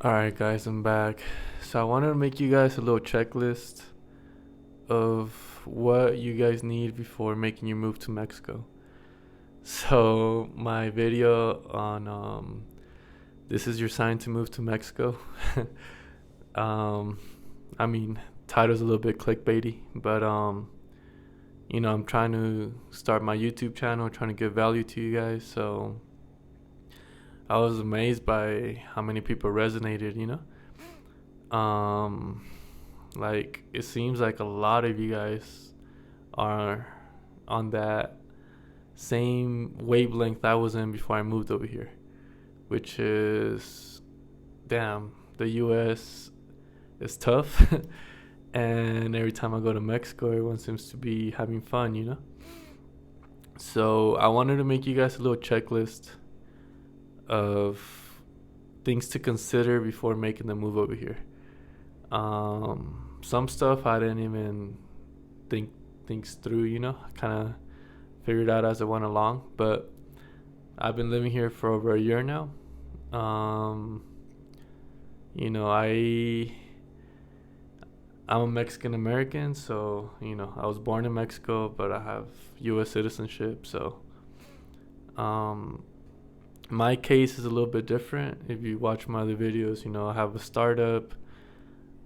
Alright, guys, I'm back. So, I wanted to make you guys a little checklist of what you guys need before making your move to Mexico. So, my video on this is your sign to move to Mexico. um, I mean, title's a little bit clickbaity, but I'm trying to start my YouTube channel, trying to give value to you guys. So, I was amazed by how many people resonated. Um, like it seems like a lot of you guys are on that same wavelength I was in before I moved over here, which is damn, the US is tough. And every time I go to Mexico, everyone seems to be having fun. So I wanted to make you guys a little checklist of things to consider before making the move over here. Some stuff I didn't even think things through. I kind of figured out as I went along. But I've been living here for over a year now. Um, I'm a Mexican American, so I was born in Mexico, but I have U.S. citizenship. So, um, my case is a little bit different. If you watch my other videos, I have a startup.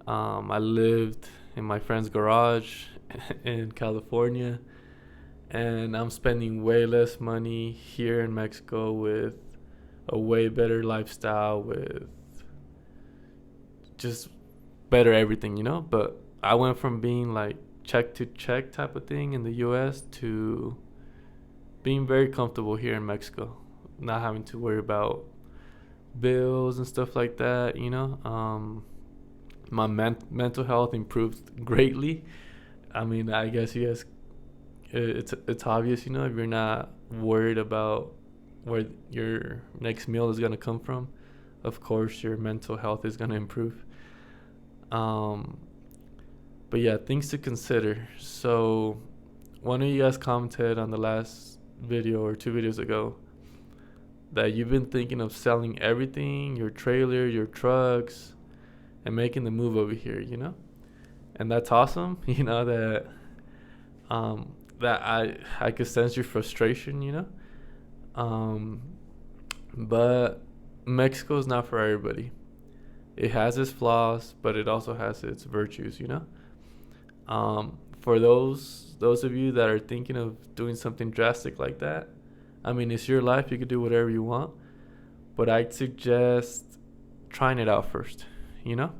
I lived in my friend's garage in California, and I'm spending way less money here in Mexico with a way better lifestyle, with just better everything. But I went from being like check to check type of thing in the US to being very comfortable here in Mexico, not having to worry about bills and stuff like that. My mental health improved greatly. I mean, I guess you guys, it's obvious, if you're not worried about where your next meal is gonna come from, of course your mental health is gonna improve. Um, but yeah, things to consider. So, one of you guys commented on the last video or two videos ago that you've been thinking of selling everything, your trailer, your trucks, and making the move over here. And that's awesome. That I could sense your frustration. Um, but Mexico is not for everybody. It has its flaws, but it also has its virtues. For those of you that are thinking of doing something drastic like that, I mean, it's your life. You could do whatever you want, but I'd suggest trying it out first. You know,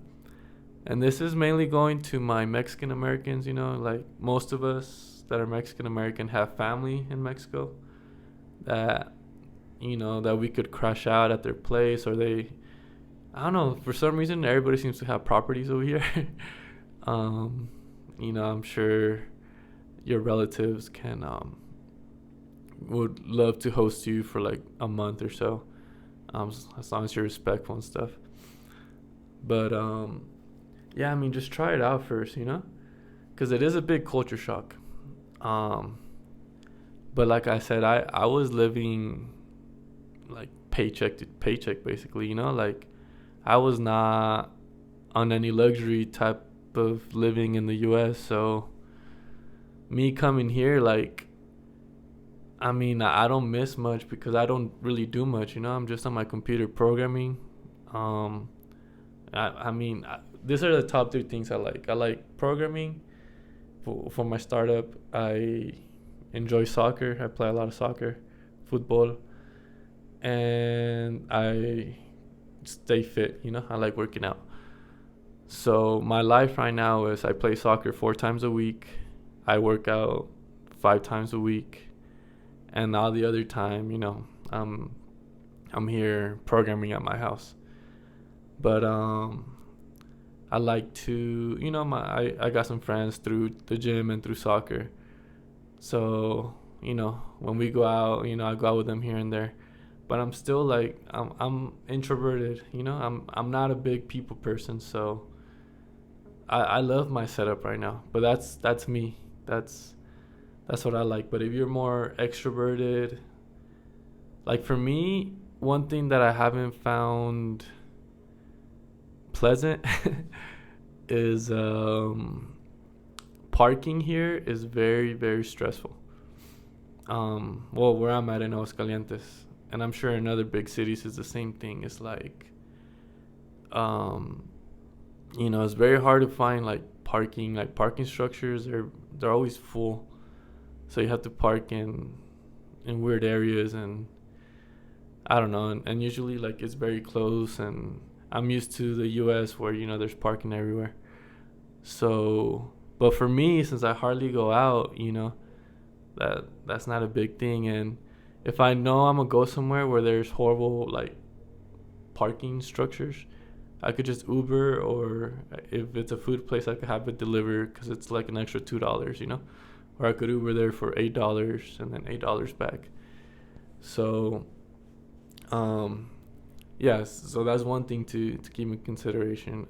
and this is mainly going to my Mexican Americans. Like most of us that are Mexican American have family in Mexico that that we could crash out at their place, or they, I don't know, for some reason everybody seems to have properties over here. um, I'm sure your relatives can would love to host you for like a month or so, as long as you're respectful and stuff. But yeah, I mean, just try it out first, because it is a big culture shock. Um, but like I said, I was living like paycheck to paycheck basically. Like I was not on any luxury type of living in the US. So me coming here, like, I mean, I don't miss much because I don't really do much. I'm just on my computer programming. um I mean, these are the top three things I like. I like programming. For my startup, I enjoy soccer. I play a lot of soccer, football, and I stay fit. I like working out. So my life right now is I play soccer 4 times a week. I work out 5 times a week, and all the other time, I'm here programming at my house. But I like to, I got some friends through the gym and through soccer. So when we go out, I go out with them here and there. But I'm still like I'm introverted. I'm not a big people person. So I love my setup right now. But that's me. That's what I like. But if you're more extroverted, like for me, one thing that I haven't found pleasant is parking here is very, very stressful. Well, where I'm at in Aguascalientes, and I'm sure in other big cities is the same thing. It's like, um, it's very hard to find like parking, like parking structures. They're always full, so you have to park in weird areas, and I don't know, and usually like it's very close, and I'm used to the U.S. where there's parking everywhere. So, but for me, since I hardly go out, that's not a big thing. And if I know I'm gonna go somewhere where there's horrible like parking structures, I could just Uber, or if it's a food place, I could have it delivered because it's like an extra $2, or I could Uber there for $8 and then $8 back. So, um, yes, so that's one thing to keep in consideration.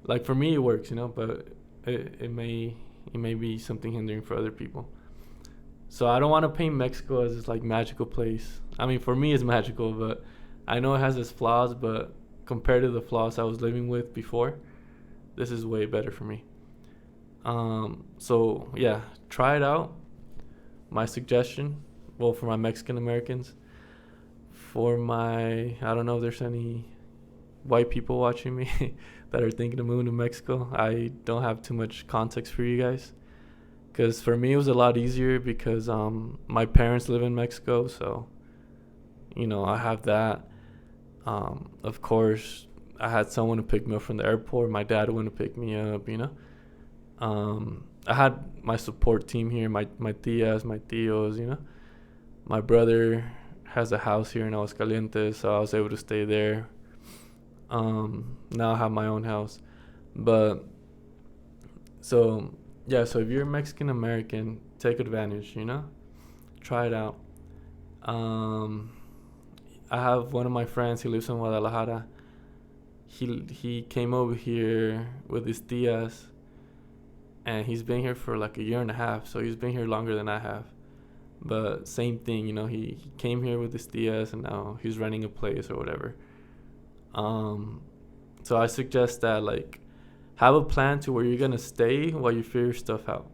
Like for me, it works, but it may be something hindering for other people. So I don't want to paint Mexico as this like magical place. I mean, for me, it's magical, but I know it has its flaws. But compared to the flaws I was living with before, this is way better for me. So yeah, try it out. My suggestion, well, for my Mexican Americans, for my, I don't know if there's any white people watching me that are thinking of moving to Mexico. I don't have too much context for you guys, because for me it was a lot easier because my parents live in Mexico, so I have that. Of course, I had someone to pick me up from the airport. My dad went to pick me up. I had my support team here, my tias, my tios. My brother has a house here in Aguascalientes, so I was able to stay there. Now I have my own house. But so yeah, so if you're Mexican American, take advantage. Try it out. Um, I have one of my friends. He lives in Guadalajara. He came over here with his tias, and he's been here for like a year and a half. So he's been here longer than I have. But same thing, he came here with his tias, and now he's renting a place or whatever. Um, so I suggest that like have a plan to where you're gonna stay while you figure stuff out.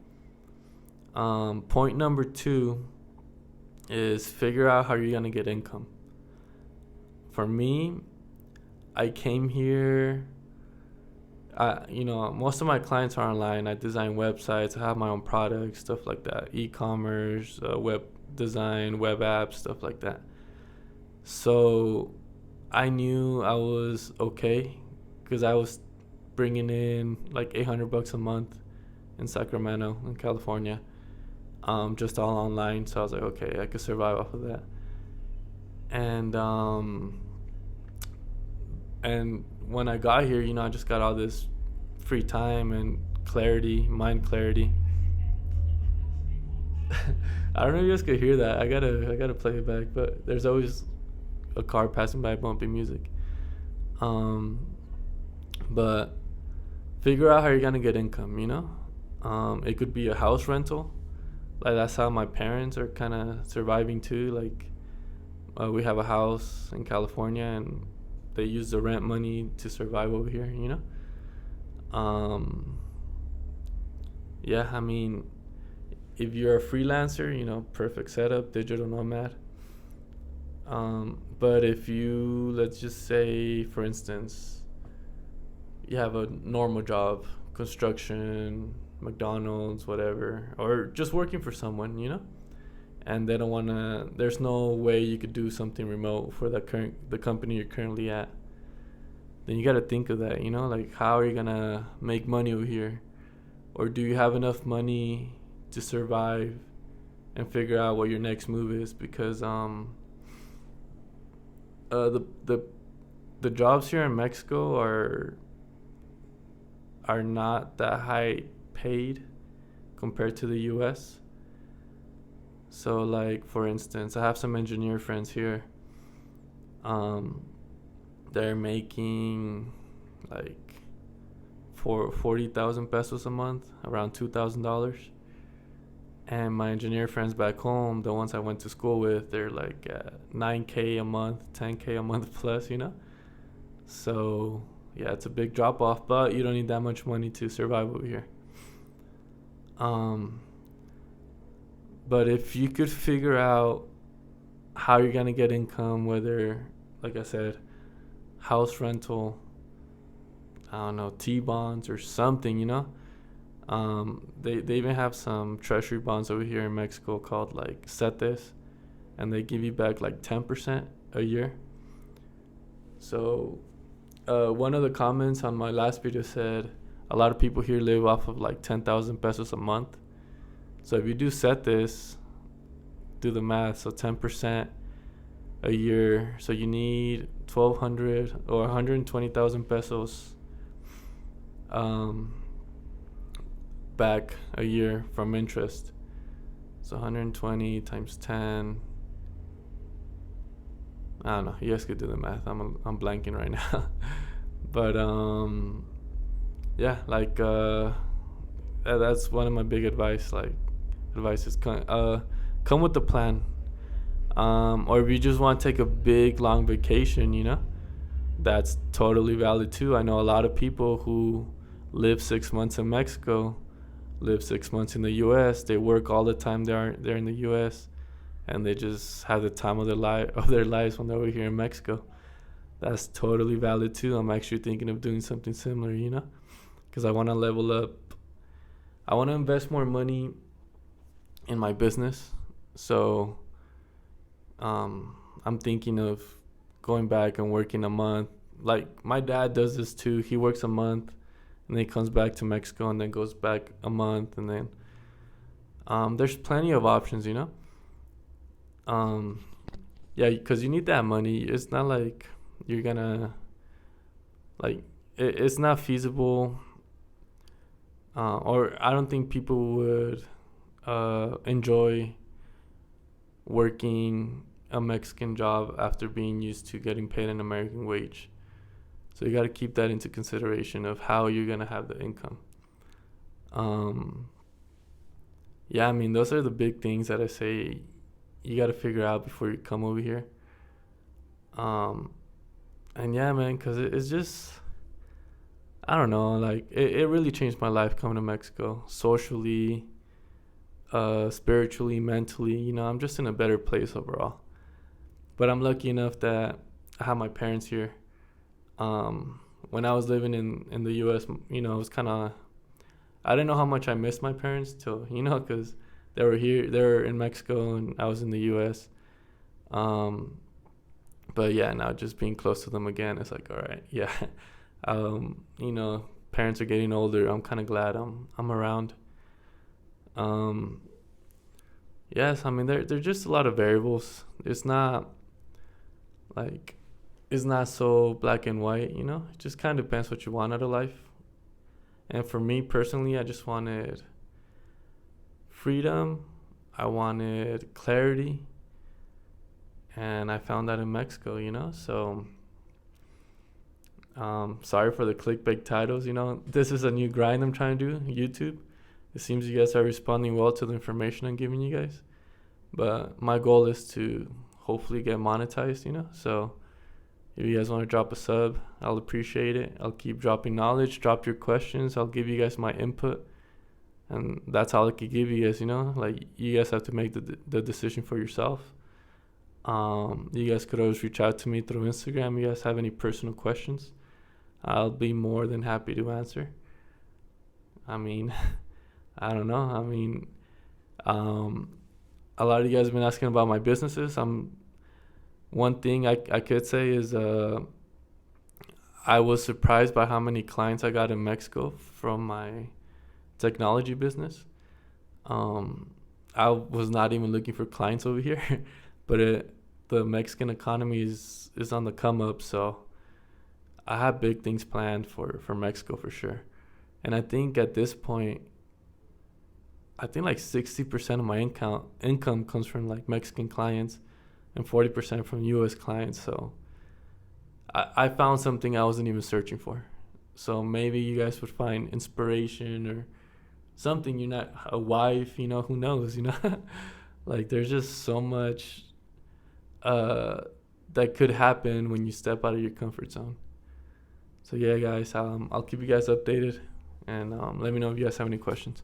Point number two is figure out how you're gonna get income. For me, I came here. Most of my clients are online. I design websites. I have my own products, stuff like that. E-commerce, web design, web apps, stuff like that. So I knew I was okay because I was bringing in like $800 a month in Sacramento, in California, just all online. So I was like, okay, I could survive off of that. And and when I got here, I just got all this free time and clarity, mind clarity. I don't know if you guys could hear that. I gotta play it back, but there's always a car passing by bumping music. Um, but figure out how you're gonna get income. It could be a house rental. Like that's how my parents are kind of surviving too. Like we have a house in California, and they use the rent money to survive over here. Um, yeah, I mean, if you're a freelancer, perfect setup, digital nomad. But if you, let's just say, for instance, you have a normal job, construction, McDonald's, whatever, or just working for someone, and they don't want to, there's no way you could do something remote for the company you're currently at, then you got to think of that, like how are you going to make money over here? Or do you have enough money to survive and figure out what your next move is? Because the jobs here in Mexico are not that high paid compared to the US. So like for instance, I have some engineer friends here. They're making like for 40,000 pesos a month, around $2,000. And my engineer friends back home, the ones I went to school with, they're like 9K a month, 10K a month plus. So yeah, it's a big drop off, but you don't need that much money to survive over here. Um, but if you could figure out how you're gonna get income, whether, like I said, house rental, I don't know, T bonds or something, they even have some treasury bonds over here in Mexico called like CETES, and they give you back like 10% a year. So, one of the comments on my last video said a lot of people here live off of like 10,000 pesos a month. So if you do CETES, do the math. So 10% a year. So you need 1,200 or 120,000 pesos um, back a year from interest. So 120 times 10. I don't know. You guys could do the math. I'm blanking right now. But yeah, like that's one of my big advice. Like advice is come with the plan. Or if you just want to take a big long vacation, that's totally valid too. I know a lot of people who live 6 months in Mexico, live 6 months in the U.S. They work all the time they're in the U.S. and they just have the time of their lives when they're over here in Mexico. That's totally valid too. I'm actually thinking of doing something similar, because I want to level up. I want to invest more money in my business. So I'm thinking of going back and working a month. Like my dad does this too. He works a month and then he comes back to Mexico and then goes back a month, and then there's plenty of options, yeah, because you need that money. It's not like you're gonna like it's not feasible, or I don't think people would enjoy working a Mexican job after being used to getting paid an American wage. So you got to keep that into consideration of how you're gonna have the income. Yeah, I mean, those are the big things that I say you got to figure out before you come over here. And yeah, man, because it's just, I don't know, like, it really changed my life coming to Mexico, socially, spiritually, mentally. I'm just in a better place overall. But I'm lucky enough that I have my parents here. When I was living in the U.S., it was kind of, I didn't know how much I missed my parents till, because they were in Mexico and I was in the U.S. But yeah, now just being close to them again, it's like, all right, yeah. Parents are getting older. I'm kind of glad I'm around. Yes, I mean, there're just a lot of variables. It's not like, it's not so black and white, It just kind of depends what you want out of life. And for me personally, I just wanted freedom. I wanted clarity. And I found that in Mexico, So, sorry for the clickbait titles, This is a new grind I'm trying to do, YouTube. It seems you guys are responding well to the information I'm giving you guys. But my goal is to hopefully get monetized, So if you guys want to drop a sub, I'll appreciate it. I'll keep dropping knowledge. Drop your questions. I'll give you guys my input. And that's all I could give you guys, Like, you guys have to make the decision for yourself. You guys could always reach out to me through Instagram. You guys have any personal questions, I'll be more than happy to answer. I mean, I don't know. I mean, a lot of you guys have been asking about my businesses. One thing I could say is I was surprised by how many clients I got in Mexico from my technology business. I was not even looking for clients over here, but the Mexican economy is on the come up, so I have big things planned for Mexico for sure. And I think at this point, like 60% of my income comes from like Mexican clients and 40% from US clients. So I found something I wasn't even searching for. So maybe you guys would find inspiration or something. You're not a wife, who knows, Like, there's just so much that could happen when you step out of your comfort zone. So yeah, guys, I'll keep you guys updated, and let me know if you guys have any questions.